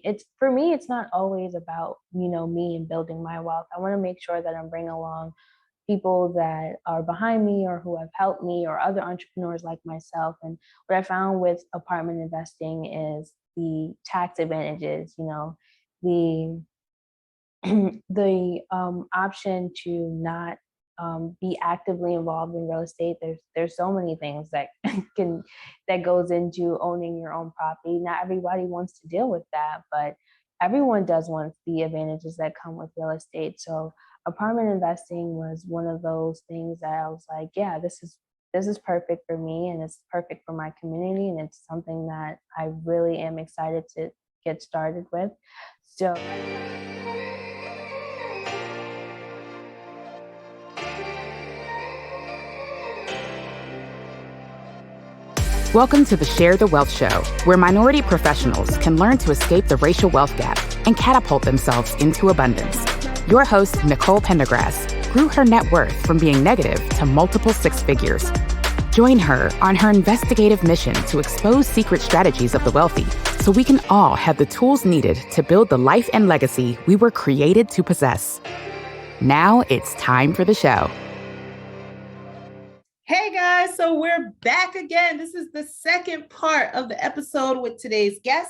It's for me, it's not always about, me and building my wealth. I want to make sure that I'm bringing along people that are behind me or who have helped me or other entrepreneurs like myself. And what I found with apartment investing is the tax advantages, the the option to not be actively involved in real estate. There's so many things that that goes into owning your own property. Not everybody wants to deal with that, but everyone does want the advantages that come with real estate. So apartment investing was one of those things that I was like, yeah, this is perfect for me, and it's perfect for my community, and it's something that I really am excited to get started with. So Welcome to the Share the Wealth Show, where minority professionals can learn to escape the racial wealth gap and catapult themselves into abundance. Your host, Nicole Pendergrass, grew her net worth from being negative to multiple six figures. Join her on her investigative mission to expose secret strategies of the wealthy so we can all have the tools needed to build the life and legacy we were created to possess. Now it's time for the show. Hey guys, so we're back again. This is the second part of the episode with today's guest.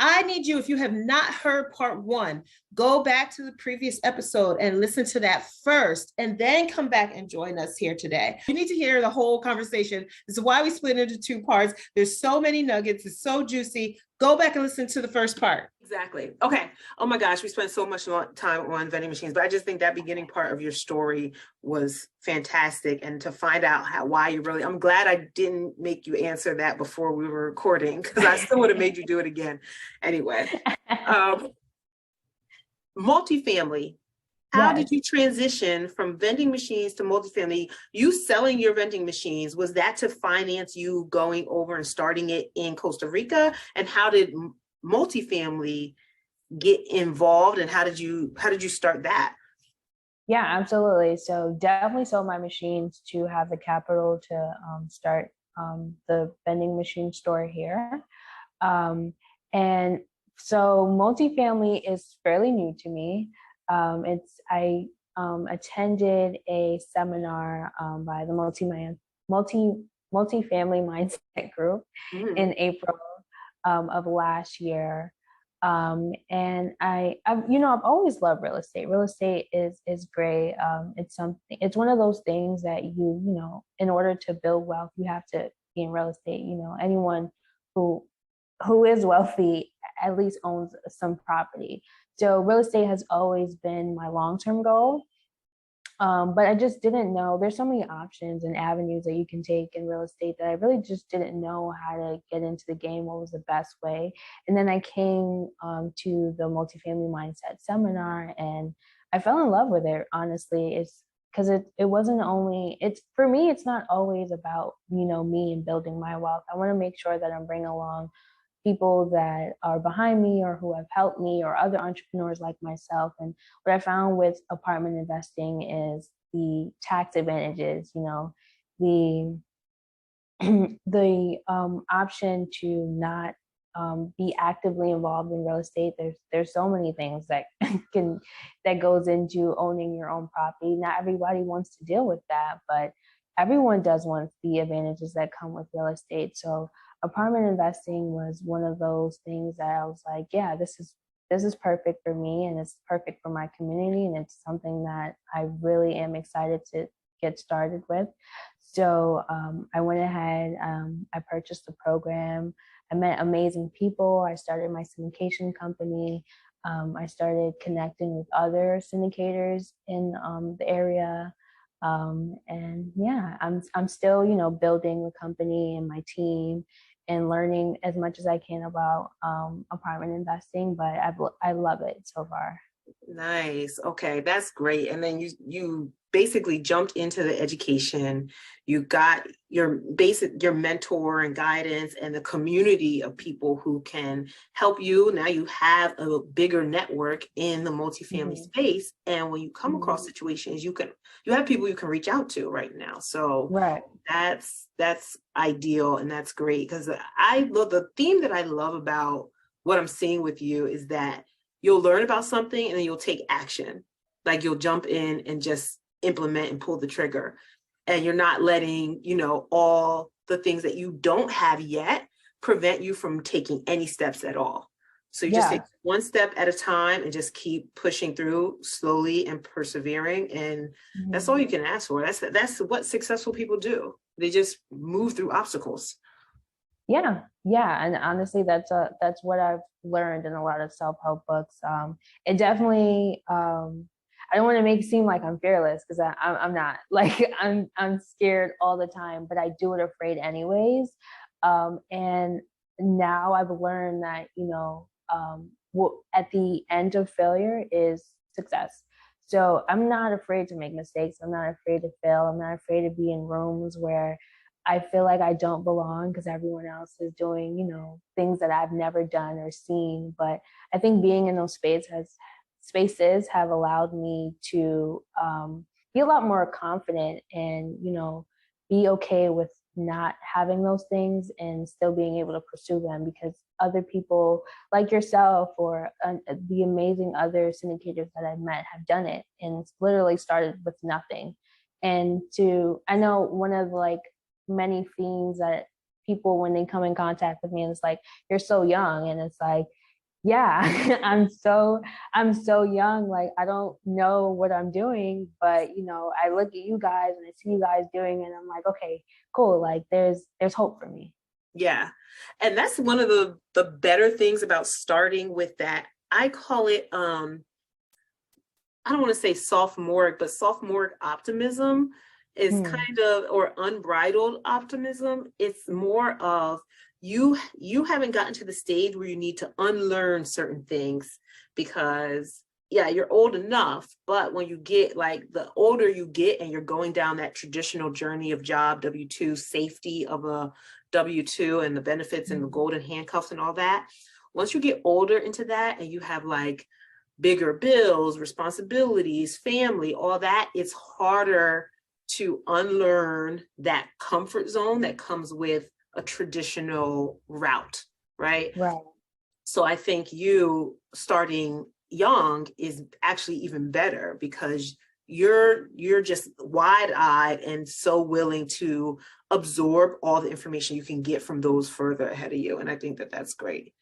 I need you, if you have not heard part one, go back to the previous episode and listen to that first, and then come back and join us here today. You need to hear the whole conversation. This is why we split into two parts. There's so many nuggets. It's so juicy. Go back and listen to the first part. Exactly. Okay. Oh my gosh, we spent so much time on vending machines, but I just think that beginning part of your story was fantastic. And to find out why you really, I'm glad I didn't make you answer that before we were recording, because I still would have made you do it again. Anyway, multifamily. How did you transition from vending machines to multifamily? You selling your vending machines, was that to finance you going over and starting it in Costa Rica? And how did multifamily get involved, and how did you start that? Yeah, absolutely. So definitely sold my machines to have the capital to start the vending machine store here. And so multifamily is fairly new to me. I attended a seminar by the multifamily mindset group in April of last year. And I've always loved real estate. Real estate is great. It's one of those things that in order to build wealth, you have to be in real estate. Anyone who is wealthy at least owns some property. So real estate has always been my long-term goal. But I just didn't know, there's so many options and avenues that you can take in real estate that I really just didn't know how to get into the game, what was the best way. And then I came to the multifamily mindset seminar, and I fell in love with it, honestly. It's because it wasn't only, for me, it's not always about, me and building my wealth. I want to make sure that I'm bringing along people that are behind me or who have helped me or other entrepreneurs like myself. And what I found with apartment investing is the tax advantages, the the option to not be actively involved in real estate. There's so many things that that goes into owning your own property. Not everybody wants to deal with that, but everyone does want the advantages that come with real estate. So apartment investing was one of those things that I was like, yeah, this is perfect for me, and it's perfect for my community, and it's something that I really am excited to get started with. So I went ahead, I purchased the program, I met amazing people, I started my syndication company, I started connecting with other syndicators in the area. And yeah, I'm still, building the company and my team and learning as much as I can about apartment investing, but I love it so far. Nice. Okay, that's great. And then you basically jumped into the education. You got your mentor and guidance and the community of people who can help you. Now you have a bigger network in the multifamily space. And when you come across situations, you have people you can reach out to right now. So right. That's ideal, and that's great, because I love the theme that I love about what I'm seeing with you is that you'll learn about something and then you'll take action. Like you'll jump in and just implement and pull the trigger. And you're not letting, all the things that you don't have yet prevent you from taking any steps at all. So you just take one step at a time and just keep pushing through slowly and persevering. And that's all you can ask for. That's what successful people do. They just move through obstacles. Yeah. And honestly, that's what I've learned in a lot of self-help books. It definitely, I don't want to make it seem like I'm fearless, because I'm not. Like I'm scared all the time, but I do it afraid anyways. And now I've learned that, at the end of failure is success. So I'm not afraid to make mistakes. I'm not afraid to fail. I'm not afraid to be in rooms where I feel like I don't belong because everyone else is doing, things that I've never done or seen. But I think being in those spaces have allowed me to be a lot more confident and, be okay with not having those things and still being able to pursue them, because other people like yourself or the amazing other syndicators that I've met have done it, and it's literally started with nothing. And I know one of many themes that people, when they come in contact with me, and it's like, you're so young, and it's like, yeah, I'm so young. Like, I don't know what I'm doing, but I look at you guys and I see you guys doing it, and I'm like, okay, cool. Like there's hope for me. Yeah. And that's one of the better things about starting with that. I call it, I don't want to say sophomoric, but sophomore optimism is kind of, or unbridled optimism. It's more of you haven't gotten to the stage where you need to unlearn certain things, because you're old enough, but when you get, like, the older you get and you're going down that traditional journey of job, W-2, safety of a W-2 and the benefits and the golden handcuffs and all that, once you get older into that and you have like bigger bills, responsibilities, family, all that, it's harder to unlearn that comfort zone that comes with a traditional route, right? Right. So I think you starting young is actually even better, because you're just wide-eyed and so willing to absorb all the information you can get from those further ahead of you. And I think that that's great.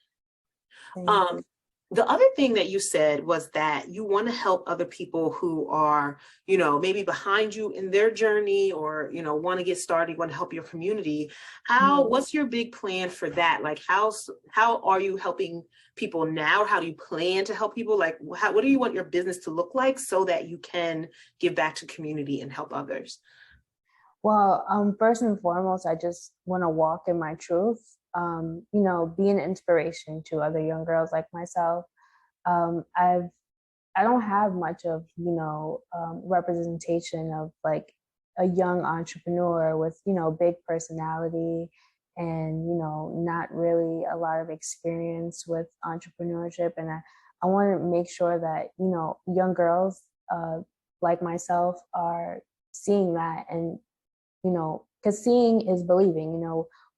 The other thing that you said was that you want to help other people who are, maybe behind you in their journey, or, want to get started, want to help your community. What's your big plan for that? Like, how are you helping people now? How do you plan to help people? Like, what do you want your business to look like so that you can give back to community and help others? Well, first and foremost, I just want to walk in my truth. Be an inspiration to other young girls like myself. I don't have much of, representation of like a young entrepreneur with, big personality and, not really a lot of experience with entrepreneurship. And I want to make sure that, young girls like myself are seeing that, and, because seeing is believing.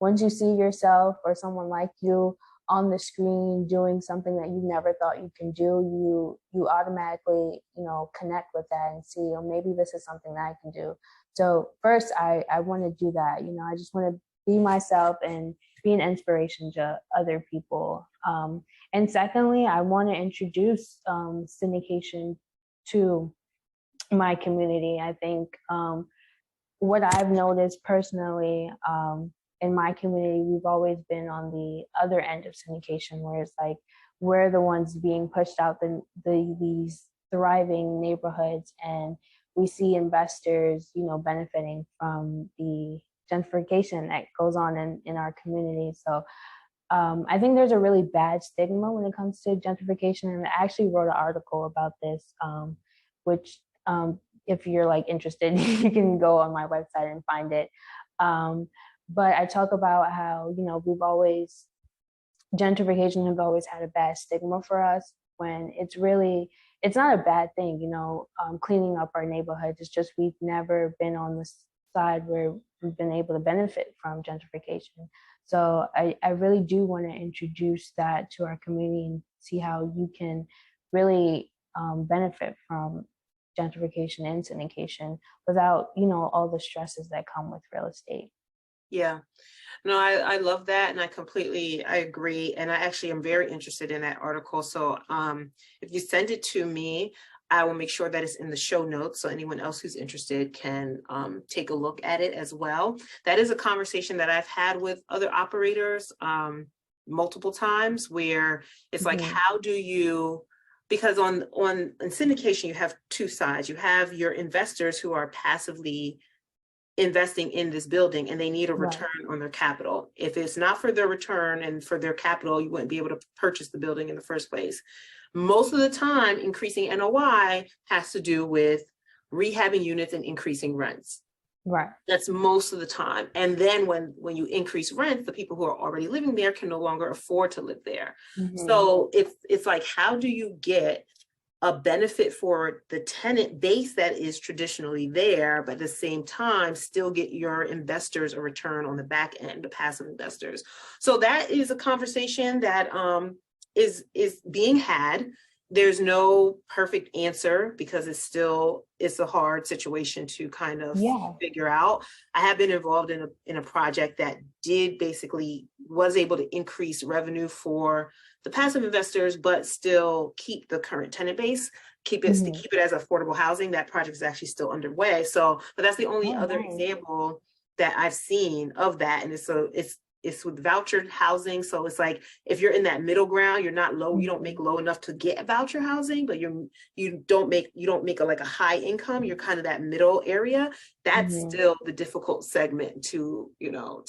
Once you see yourself or someone like you on the screen doing something that you never thought you can do, you automatically, connect with that and see, oh, maybe this is something that I can do. So first, I want to do that. I just want to be myself and be an inspiration to other people. And secondly, I want to introduce syndication to my community. I think what I've noticed personally, in my community, we've always been on the other end of syndication, where it's like we're the ones being pushed out these thriving neighborhoods, and we see investors, benefiting from the gentrification that goes on in our community. So I think there's a really bad stigma when it comes to gentrification, and I actually wrote an article about this, which if you're like interested, you can go on my website and find it. But I talk about how, gentrification has always had a bad stigma for us, when it's not a bad thing, cleaning up our neighborhoods. It's just we've never been on the side where we've been able to benefit from gentrification. So I really do want to introduce that to our community and see how you can really benefit from gentrification and syndication without, all the stresses that come with real estate. Yeah. No, I love that. And I agree. And I actually am very interested in that article. So if you send it to me, I will make sure that it's in the show notes. So anyone else who's interested can take a look at it as well. That is a conversation that I've had with other operators multiple times, where it's like, how do you, because in syndication, you have two sides. You have your investors who are passively investing in this building, and they need a return on their capital. If it's not for their return and for their capital, you wouldn't be able to purchase the building in the first place. Most of the time, increasing NOI has to do with rehabbing units and increasing rents. Right. That's most of the time. And then when you increase rents, the people who are already living there can no longer afford to live there. So it's like, how do you get a benefit for the tenant base that is traditionally there, but at the same time, still get your investors a return on the back end, the passive investors? So that is a conversation that is being had. There's no perfect answer because it's a hard situation to kind of figure out. I have been involved in a project that was able to increase revenue for the passive investors, but still keep the current tenant base, keep it as affordable housing. That project is actually still underway. So, but that's the only other example that I've seen of that. And it's with vouchered housing. So it's like, if you're in that middle ground, you're not low, you don't make low enough to get voucher housing, but you don't make like a high income, you're kind of that middle area. That's still the difficult segment to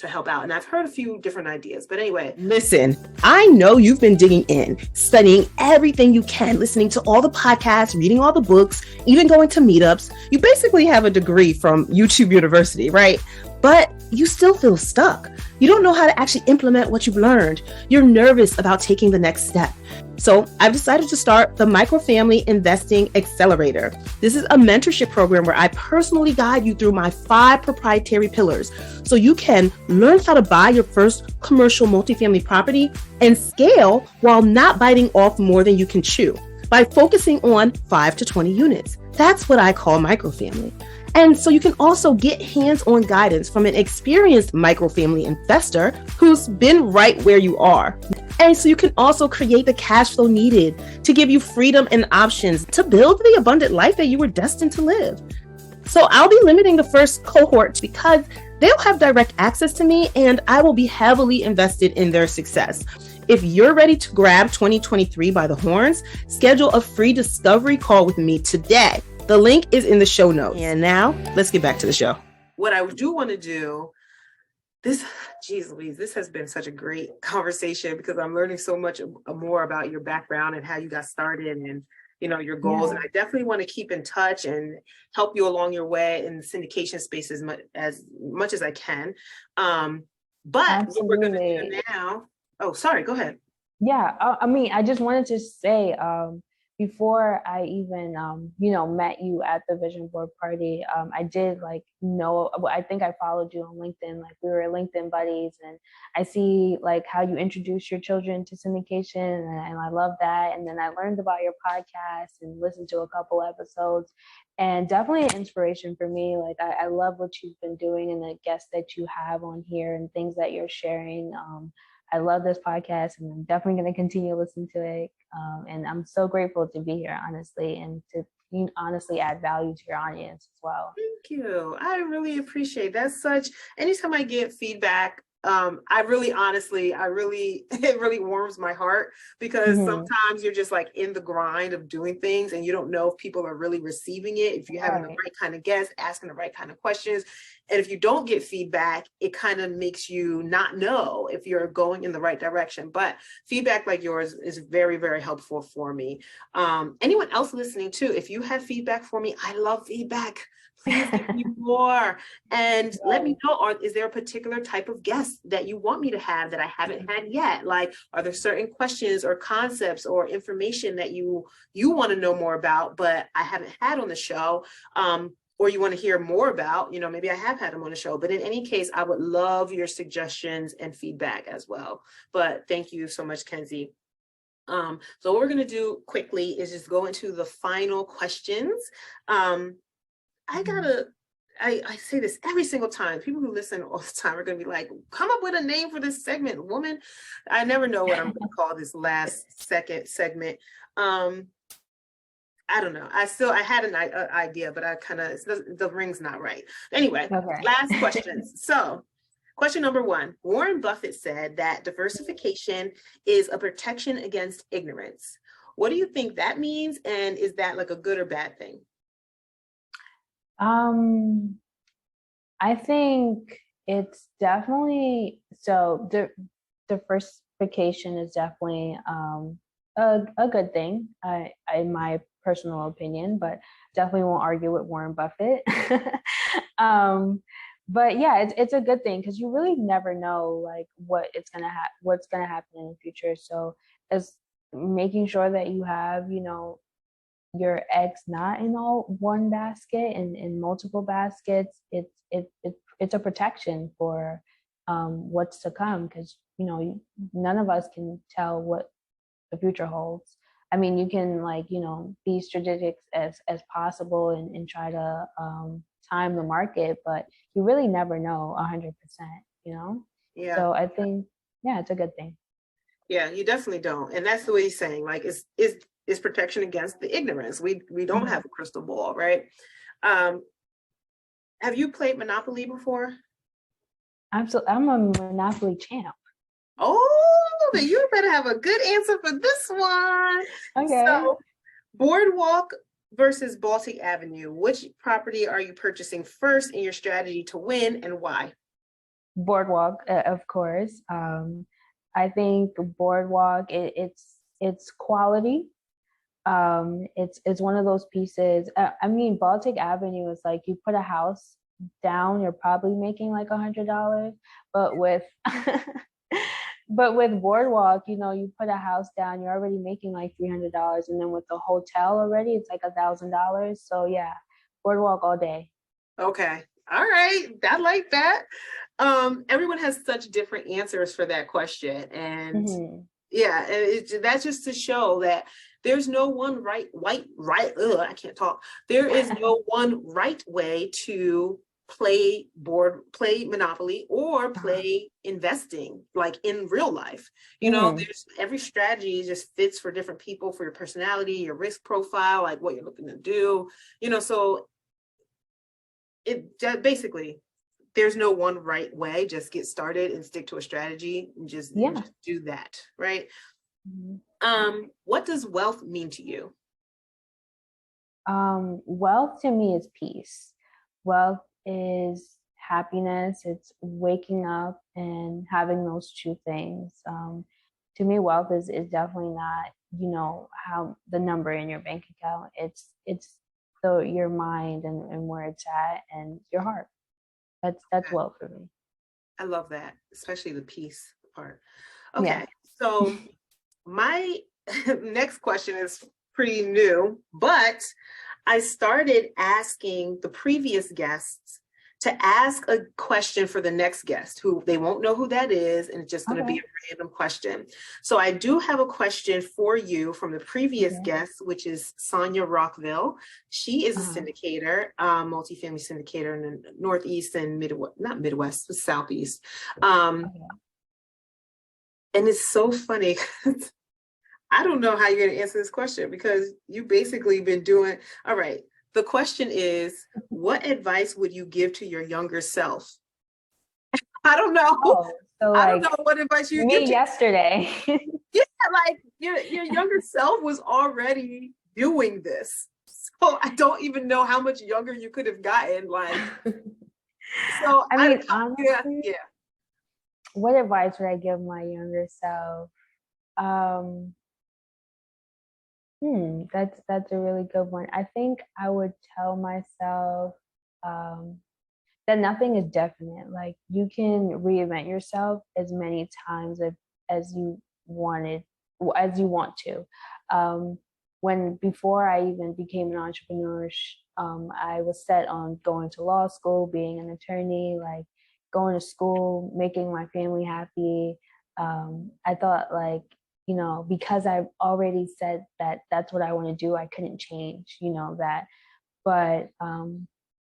help out. And I've heard a few different ideas, but anyway. Listen, I know you've been digging in, studying everything you can, listening to all the podcasts, reading all the books, even going to meetups. You basically have a degree from YouTube University, right? But you still feel stuck. You don't know how to actually implement what you've learned. You're nervous about taking the next step. So I've decided to start the Microfamily Investing Accelerator. This is a mentorship program where I personally guide you through my 5 proprietary pillars, so you can learn how to buy your first commercial multifamily property and scale while not biting off more than you can chew by focusing on 5 to 20 units. That's what I call microfamily. And so you can also get hands-on guidance from an experienced microfamily investor who's been right where you are. And so you can also create the cash flow needed to give you freedom and options to build the abundant life that you were destined to live. So I'll be limiting the first cohort because they'll have direct access to me and I will be heavily invested in their success. If you're ready to grab 2023 by the horns, schedule a free discovery call with me today. The link is in the show notes. And now let's get back to the show. What I do want to do, this has been such a great conversation because I'm learning so much more about your background and how you got started and, your goals. And I definitely want to keep in touch and help you along your way in the syndication space as much as I can. But Absolutely. What we're going to do now. Oh, sorry, go ahead. Yeah, I just wanted to say, before I even, met you at the vision board party, I did I think I followed you on LinkedIn, we were LinkedIn buddies, and I see how you introduce your children to syndication, and I love that. And then I learned about your podcast and listened to a couple episodes, and definitely an inspiration for me. I love what you've been doing and the guests that you have on here and things that you're sharing. I love this podcast and I'm definitely going to continue listening to it. And I'm so grateful to be here, honestly, and to honestly add value to your audience as well. Thank you. I really appreciate that. Anytime I get feedback, it really warms my heart because sometimes you're just in the grind of doing things and you don't know if people are really receiving it, if you're having the right kind of guests, asking the right kind of questions. And if you don't get feedback, it kind of makes you not know if you're going in the right direction. But feedback like yours is very, very helpful for me. Anyone else listening too, if you have feedback for me, I love feedback. Please give me more and let me know, is there a particular type of guest that you want me to have that I haven't had yet? Are there certain questions or concepts or information that you want to know more about, but I haven't had on the show? or you want to hear more about, maybe I have had them on the show, but in any case, I would love your suggestions and feedback as well. But thank you so much, Kenzy. So what we're going to do quickly is just go into the final questions. I say this every single time. People who listen all the time are going to be like, come up with a name for this segment, woman. I never know what I'm going to call this second segment. I don't know. I had an idea, but the ring's not right. Anyway, okay. Last questions. So question number one, Warren Buffett said that diversification is a protection against ignorance. What do you think that means? And is that like a good or bad thing? I think it's definitely, so diversification is definitely a good thing, in my personal opinion, but definitely won't argue with Warren Buffett. But yeah, it's a good thing because you really never know like what's gonna happen in the future. So as making sure that you have, your eggs not in all one basket and in multiple baskets, it's a protection for what's to come, because none of us can tell what the future holds. I mean, you can be strategic as possible and try to time the market, but you really never know 100%, Yeah. So I think, yeah, it's a good thing. Yeah, you definitely don't. And that's the way he's saying, like, it's protection against the ignorance. We don't have a crystal ball, right? Have you played Monopoly before? Absolutely. I'm a Monopoly champ. Oh, then you better have a good answer for this one. Okay. So, Boardwalk versus Baltic Avenue. Which property are you purchasing first in your strategy to win, and why? Boardwalk, of course. I think Boardwalk, it's quality. It's one of those pieces. I mean, Baltic Avenue is like, you put a house down, you're probably making like $100, but with Boardwalk, you put a house down, you're already making like $300, and then with the hotel already, it's like $1,000. So yeah, Boardwalk all day. Okay, all right, I like that. Everyone has such different answers for that question, and yeah, that's just to show that there's no one right. I can't talk. There is no one right way to play Monopoly or play investing, like in real life. There's every strategy just fits for different people, for your personality, your risk profile, like what you're looking to do. So it basically, there's no one right way. Just get started and stick to a strategy and just do that, right? What does wealth mean to you? Wealth to me is peace. Wealth is happiness. It's waking up and having those two things. To me, wealth is definitely not, how the number in your bank account. It's your mind and where it's at, and your heart. That's wealth for me. I love that, especially the peace part. Okay, yeah. So my next question is pretty new, but I started asking the previous guests to ask a question for the next guest, who they won't know who that is, and it's just going to be a random question. So I do have a question for you from the previous guest, which is Sonia Rockville. She is a syndicator, multifamily syndicator in the Northeast and not Midwest, but Southeast. And it's so funny. I don't know how you're going to answer this question, because you basically been doing, all right. The question is, what advice would you give to your younger self? I don't know. So I don't know what advice you give to yesterday. Yeah, like your younger self was already doing this. So I don't even know how much younger you could have gotten. Like, so I mean, honestly, yeah. What advice would I give my younger self? That's a really good one. I think I would tell myself that nothing is definite. Like, you can reinvent yourself as many times as you want to. before I even became an entrepreneur, I was set on going to law school, being an attorney, like going to school, making my family happy. I thought like, because I've already said that that's what I want to do, I couldn't change, that. But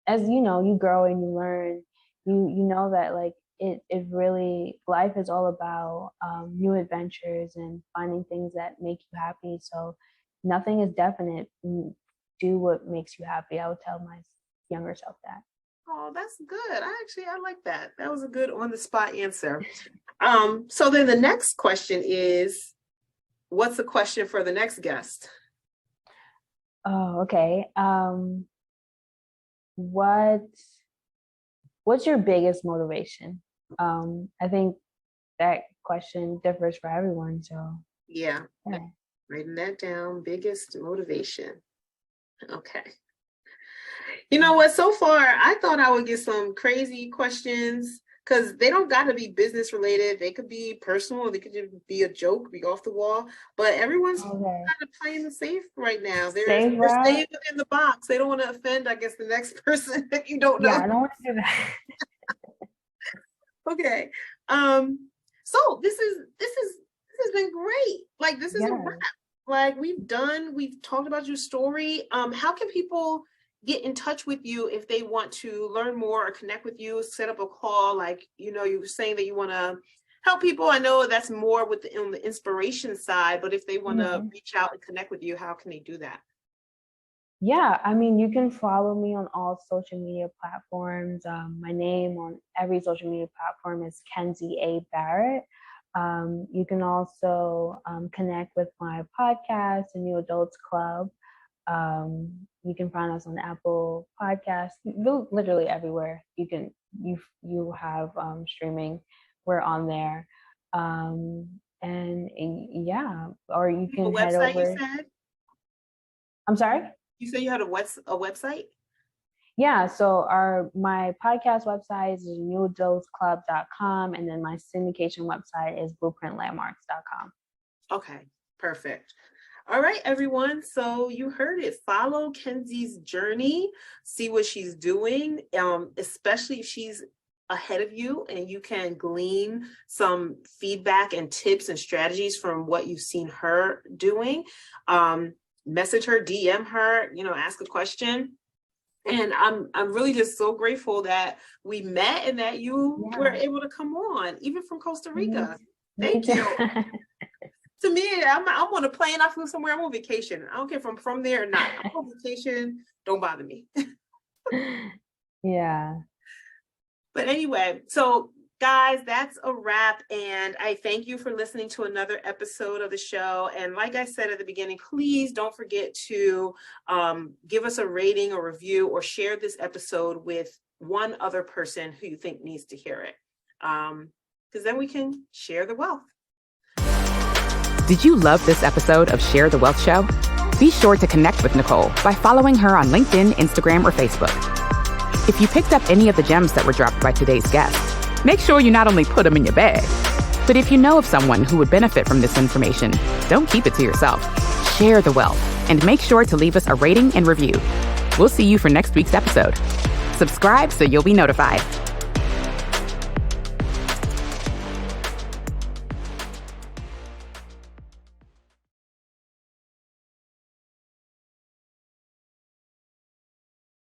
as you grow and you learn, you know that like it really, life is all about new adventures and finding things that make you happy. So nothing is definite. Do what makes you happy. I would tell my younger self that. Oh, that's good. I like that. That was a good on the spot answer. So then the next question is, what's the question for the next guest? Oh, okay. What's your biggest motivation? I think that question differs for everyone. So yeah. Writing that down. Biggest motivation. Okay. You know what? So far, I thought I would get some crazy questions because they don't got to be business related. They could be personal. They could just be a joke, be off the wall. But everyone's kind of playing the safe right now. They're staying within the box. They don't want to offend, I guess, the next person that you don't know. Yeah, I don't want to do that. Okay. So this has been great. Like, this is a wrap. Like, we've talked about your story. How can people get in touch with you if they want to learn more or connect with you, set up a call? Like, you were saying that you want to help people. I know that's more on the inspiration side, but if they want to reach out and connect with you, how can they do that? Yeah, I mean, you can follow me on all social media platforms. My name on every social media platform is Kenzy A. Barrett. You can also connect with my podcast, The New Adults Club. You can find us on Apple Podcasts, literally everywhere. You have streaming. We're on there, and yeah. Or you can head over. You said? I'm sorry. You said you had a website? Yeah, so my podcast website is newadultsclub.com, and then my syndication website is blueprintlandmarks.com. Okay, perfect. All right, everyone. So you heard it. Follow Kenzy's journey, see what she's doing, especially if she's ahead of you and you can glean some feedback and tips and strategies from what you've seen her doing. Message her, DM her, ask a question. And I'm really just so grateful that we met and that you were able to come on, even from Costa Rica. Thank you. To me, I'm on a plane. I flew somewhere. I'm on vacation. I don't care if I'm from there or not. I'm on vacation. Don't bother me. Yeah. But anyway, so guys, that's a wrap. And I thank you for listening to another episode of the show. And like I said at the beginning, please don't forget to give us a rating or review or share this episode with one other person who you think needs to hear it. Because then we can share the wealth. Did you love this episode of Share the Wealth Show? Be sure to connect with Nicole by following her on LinkedIn, Instagram, or Facebook. If you picked up any of the gems that were dropped by today's guest, make sure you not only put them in your bag, but if you know of someone who would benefit from this information, don't keep it to yourself. Share the wealth and make sure to leave us a rating and review. We'll see you for next week's episode. Subscribe so you'll be notified.